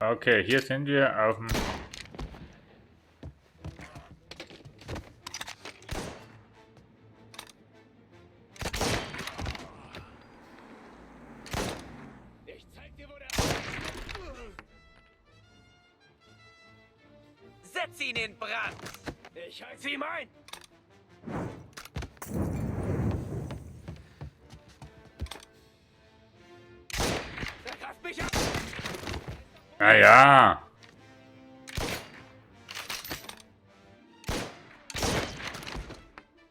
Okay, hier sind wir auf dem... Ich zeig dir, wo der... Setz ihn in Brand! Ich heiz ihm ein! Er greift mich an! Ah ja.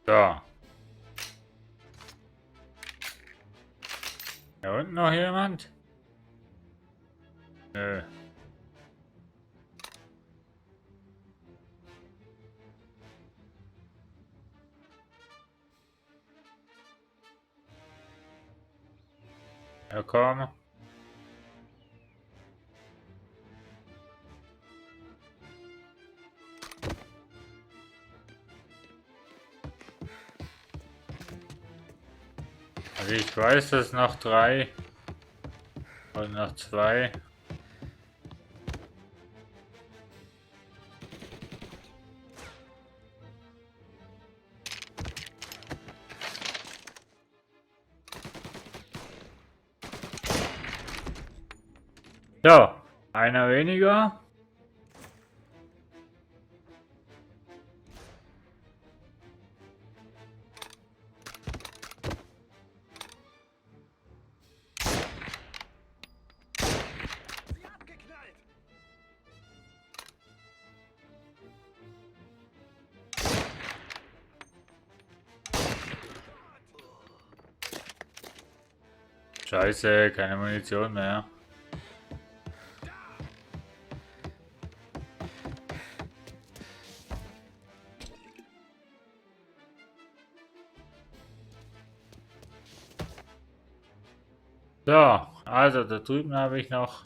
So. Da unten noch jemand? Nö. Ja, komm. Also ich weiß, dass noch 3 und noch 2. So, einer weniger. Sie abgeknallt! Scheiße, keine Munition mehr. So, also da drüben habe ich noch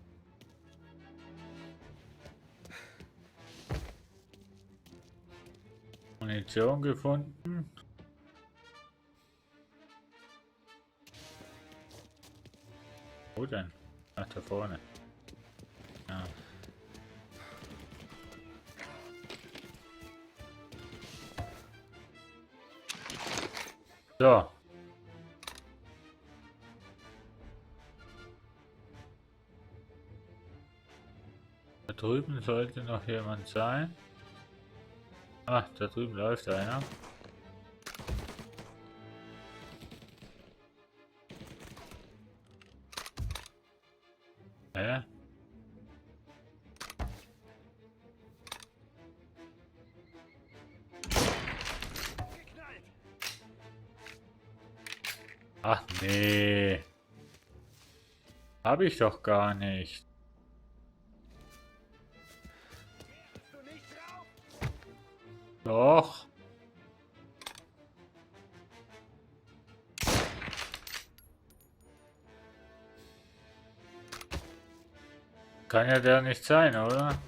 Munition gefunden. Wo denn? Ach, da vorne. Ja. So. Da drüben sollte noch jemand sein. Ach, da drüben läuft einer. Hä? Abgeknallt! Ach nee. Habe ich doch gar nicht. Hast du nicht drauf? Doch. Kann ja der nicht sein, oder?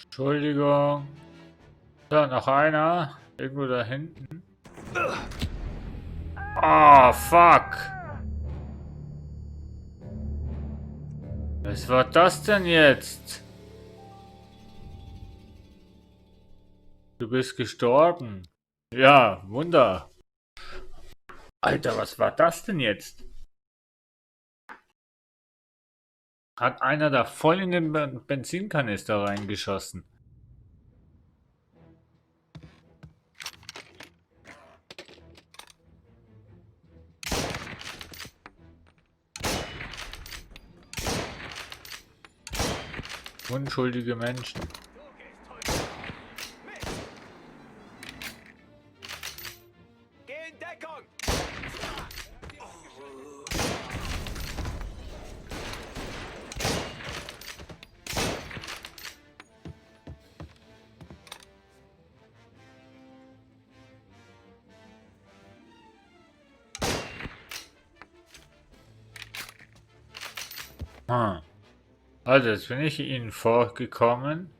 Entschuldigung. Da noch einer. Irgendwo da hinten. Oh, fuck. Was war das denn jetzt? Du bist gestorben. Ja, Wunder. Alter, was war das denn jetzt? Hat einer da voll in den Benzinkanister reingeschossen. Unschuldige Menschen. Du gehst heute mit! Geh in Deckung! Hm. Also, jetzt bin ich Ihnen vorgekommen.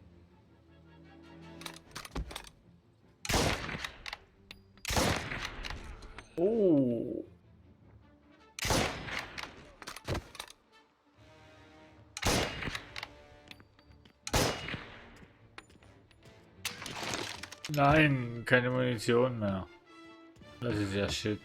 Oh. Nein, keine Munition mehr. Das ist ja shit.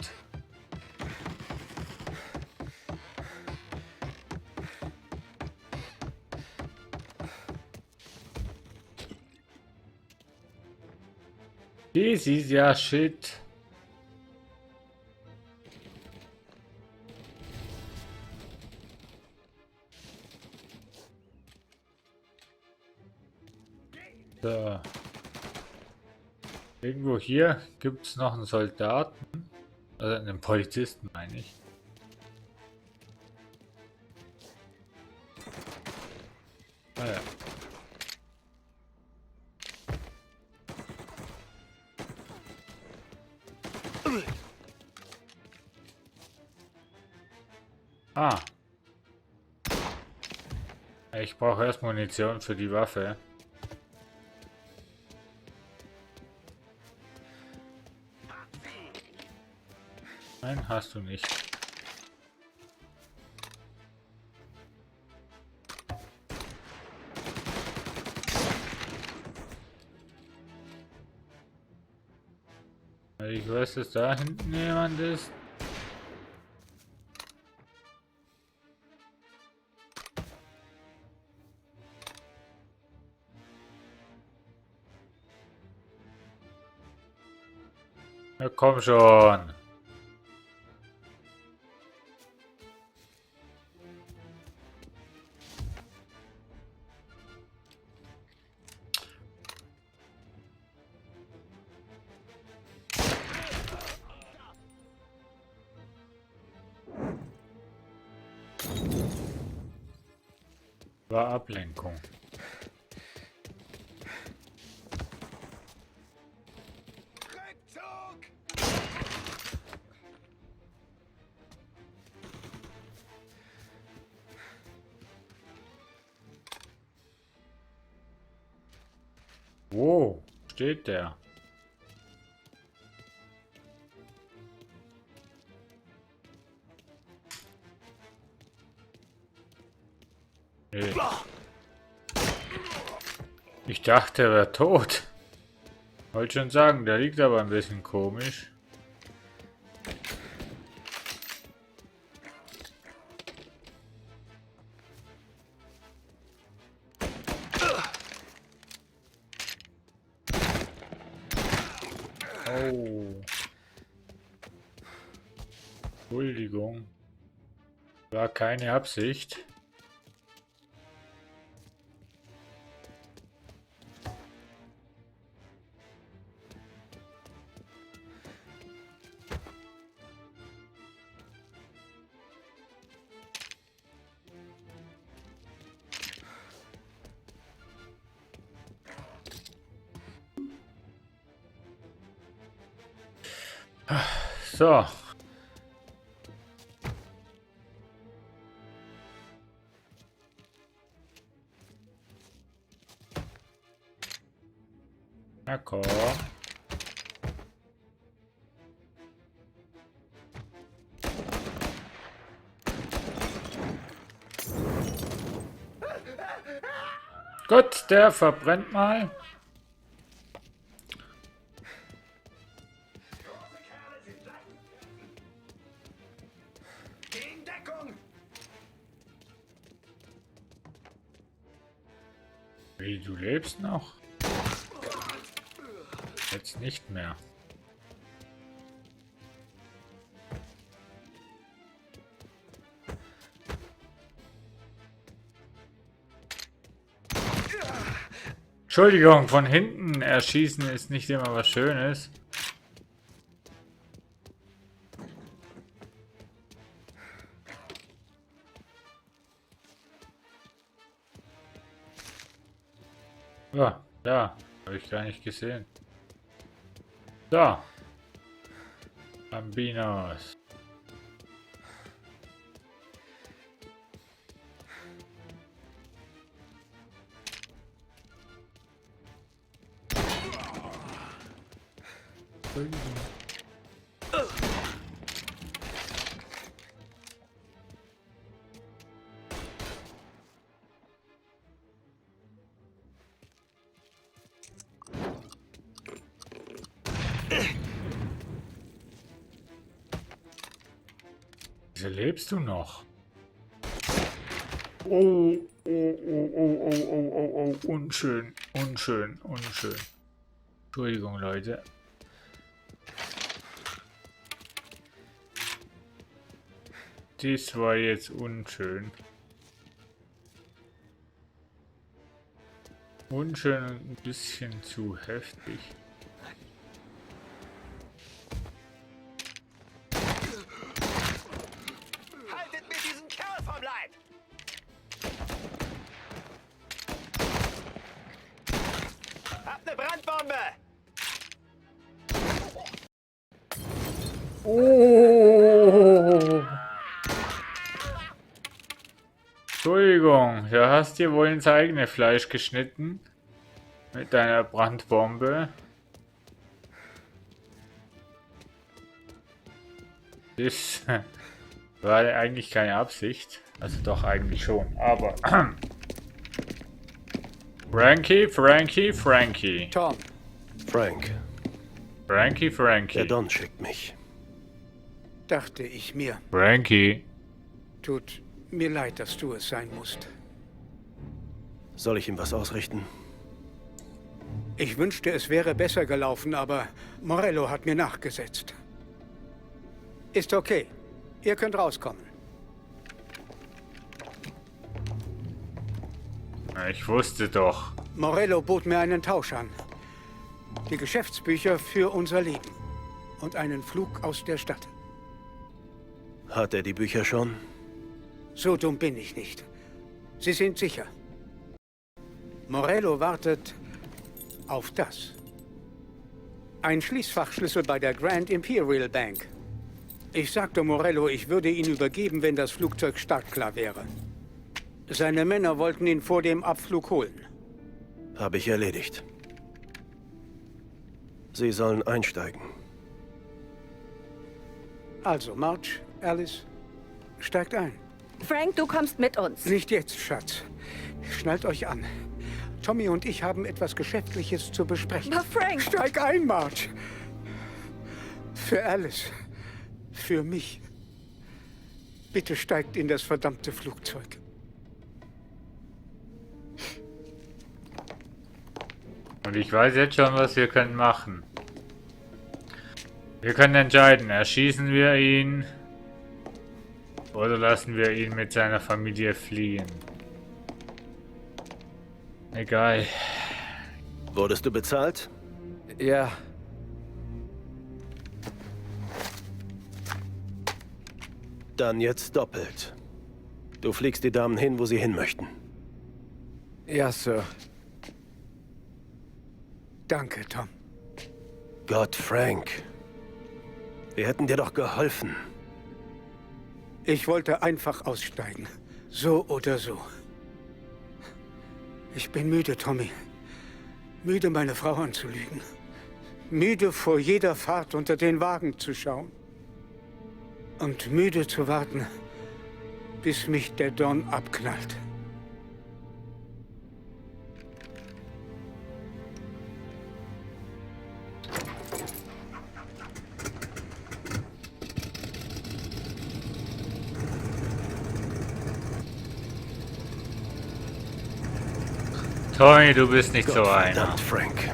Das ist ja shit. So. Irgendwo hier gibt es noch einen Soldaten. Also einen Polizisten, meine ich. Ah ja. Ah. Ich brauche erst Munition für die Waffe. Nein, hast du nicht. Ich weiß, dass da hinten jemand ist. Ja, komm schon. War Ablenkung. Rückzug! Wo steht der? Nee. Ich dachte, er wäre tot. Wollte schon sagen, der liegt aber ein bisschen komisch. Oh. Entschuldigung. War keine Absicht. So. Na komm. Gut, der verbrennt mal. In Deckung! Wie, du lebst noch? Jetzt nicht mehr. Entschuldigung, von hinten erschießen ist nicht immer was Schönes. Ja, da. Habe ich gar nicht gesehen. So. Bambinos. Wieso lebst du noch? Oh, oh, oh, oh, oh, oh, oh, oh, unschön, unschön, unschön. Entschuldigung, Leute. Das war jetzt unschön. Unschön und ein bisschen zu heftig. Haltet mir diesen Kerl vom Leib! Habt eine Brandbombe! Oh. Entschuldigung, du hast dir wohl ins eigene Fleisch geschnitten. Mit deiner Brandbombe. Das war eigentlich keine Absicht. Also doch eigentlich schon. Aber Frankie. Tom, Frank, Frankie. der Don schickt mich. dachte ich mir. Frankie. Tut mir leid, dass du es sein musst. Soll ich ihm was ausrichten? Ich wünschte, es wäre besser gelaufen, aber Morello hat mir nachgesetzt. Ist okay. Ihr könnt rauskommen. Na, ich wusste doch. Morello bot mir einen Tausch an. Die Geschäftsbücher für unser Leben. Und einen Flug aus der Stadt. Hat er die Bücher schon? So dumm bin ich nicht. Sie sind sicher. Morello wartet auf das. Ein Schließfachschlüssel bei der Grand Imperial Bank. Ich sagte Morello, ich würde ihn übergeben, wenn das Flugzeug startklar wäre. Seine Männer wollten ihn vor dem Abflug holen. Habe ich erledigt. Sie sollen einsteigen. Also, Marge, Alice, steigt ein. Frank, du kommst mit uns. Nicht jetzt, Schatz. Schnallt euch an. Tommy und ich haben etwas Geschäftliches zu besprechen. Aber Frank! Steig ein, Marge. Für Alice. Für mich. Bitte steigt in das verdammte Flugzeug. Und ich weiß jetzt schon, was wir können machen. Wir können entscheiden, erschießen wir ihn oder lassen wir ihn mit seiner Familie fliehen. Egal. Wurdest du bezahlt? Ja, Dann jetzt doppelt. Du fliegst die Damen hin, wo sie hin möchten. ja, Sir. Danke, Tom. Gott, Frank. Wir hätten dir doch geholfen. Ich wollte einfach aussteigen. So oder so. Ich bin müde, Tommy. Müde, meine Frau anzulügen. Müde, vor jeder Fahrt unter den Wagen zu schauen. Und müde zu warten, bis mich der Don abknallt. Tommy, du bist nicht so Gott einer. verdammt, Frank.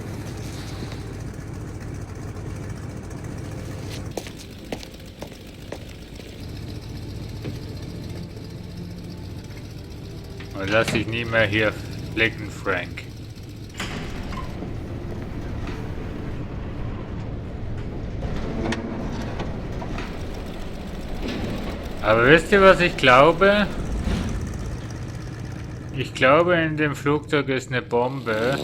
Und lass dich nie mehr hier blicken, Frank. Aber wisst ihr, was ich glaube? Ich glaube, in dem Flugzeug ist eine Bombe.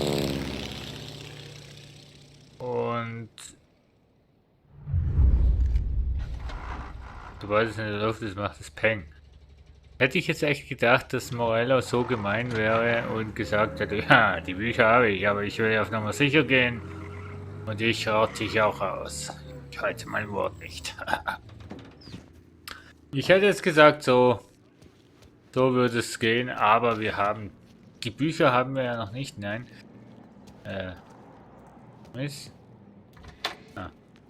Und sobald es in der Luft ist, macht es Peng. Hätte ich jetzt echt gedacht, dass Morello so gemein wäre und gesagt hätte, ja, die Bücher habe ich, aber ich will auf Nummer sicher gehen. Und ich rotte dich auch aus. Ich halte mein Wort nicht. Ich hätte jetzt gesagt, so würde es gehen, aber wir haben, die Bücher haben wir ja noch nicht, nein. Miss?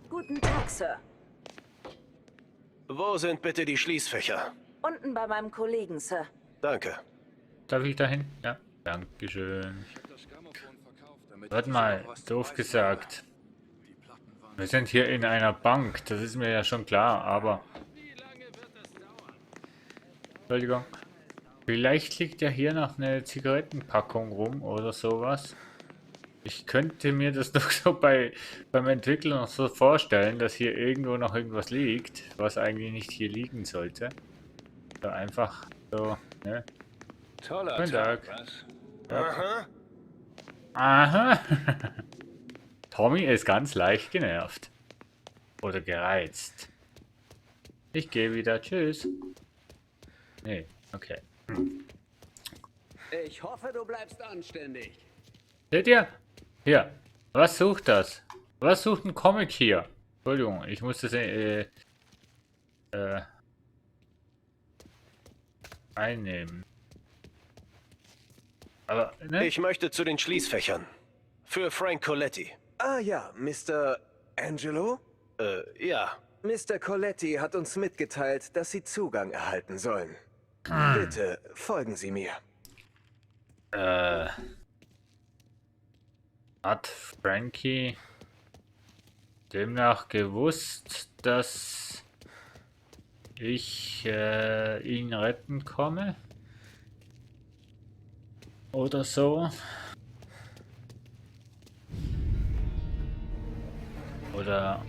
Guten Tag, Sir. Wo sind bitte die Schließfächer? Unten bei meinem Kollegen, Sir. Danke. Darf ich dahin? Ja. Dankeschön. Warte mal, doof gesagt. Wir sind hier in einer Bank, das ist mir ja schon klar, aber... Entschuldigung. Vielleicht liegt ja hier noch eine Zigarettenpackung rum oder sowas. Ich könnte mir das doch so beim Entwickler noch so vorstellen, dass hier irgendwo noch irgendwas liegt, was eigentlich nicht hier liegen sollte. So einfach so, ne? Toller Guten Tag. was? Aha. Aha. Tommy ist ganz leicht genervt. Oder gereizt. Ich gehe wieder. Tschüss. Nee, okay. Ich hoffe, du bleibst anständig. Seht ihr? Hier. Was sucht das? Was sucht ein Comic hier? Entschuldigung, ich muss das einnehmen. Aber, ne? Ich möchte zu den Schließfächern. Für Frank Coletti. Ah ja, Mr. Angelo? Ja. Mr. Coletti hat uns mitgeteilt, dass Sie Zugang erhalten sollen. Bitte, folgen Sie mir. Hat Frankie demnach gewusst, dass ich ihn retten komme? Oder so? Oder...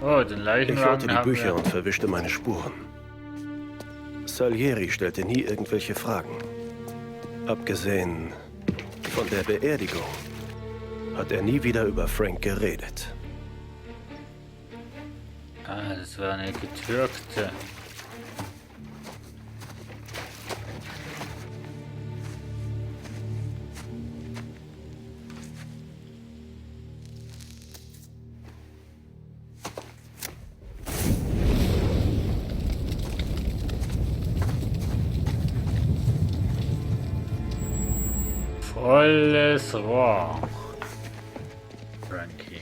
Oh, den Ich Leichenwagen hörte die haben Bücher wir. und verwischte meine Spuren. Salieri stellte nie irgendwelche Fragen. Abgesehen von der Beerdigung hat er nie wieder über Frank geredet. Ah, das war eine getürkte. Volles Rohr. Frankie.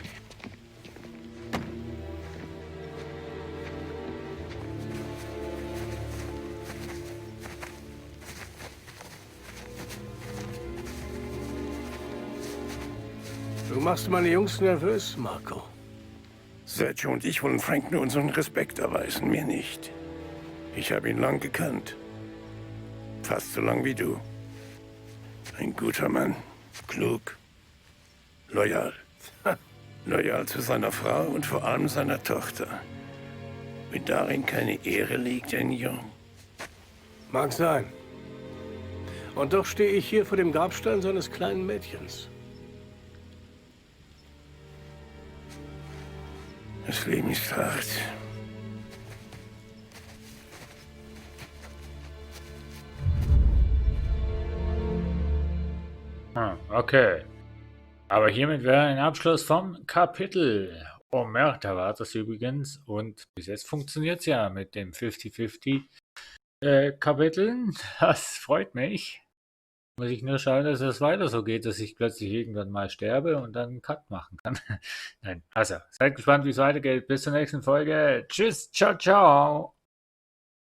Du machst meine Jungs nervös, Marco. Sergio und ich wollen Frank nur unseren Respekt erweisen, mir nicht. Ich habe ihn lang gekannt. Fast so lang wie du. Ein guter Mann, klug, loyal. Loyal zu seiner Frau und vor allem seiner Tochter. Wenn darin keine Ehre liegt, Ennio. Mag sein. Und doch stehe ich hier vor dem Grabstein seines kleinen Mädchens. Das Leben ist hart. Okay. Aber hiermit wäre ein Abschluss vom Kapitel. Omerta war das übrigens. Und bis jetzt funktioniert es ja mit dem 50-50 Kapiteln. Das freut mich. Muss ich nur schauen, dass es weiter so geht, dass ich plötzlich irgendwann mal sterbe und dann einen Cut machen kann. Nein, also, seid gespannt, wie es weitergeht. Bis zur nächsten Folge. Tschüss, ciao, ciao.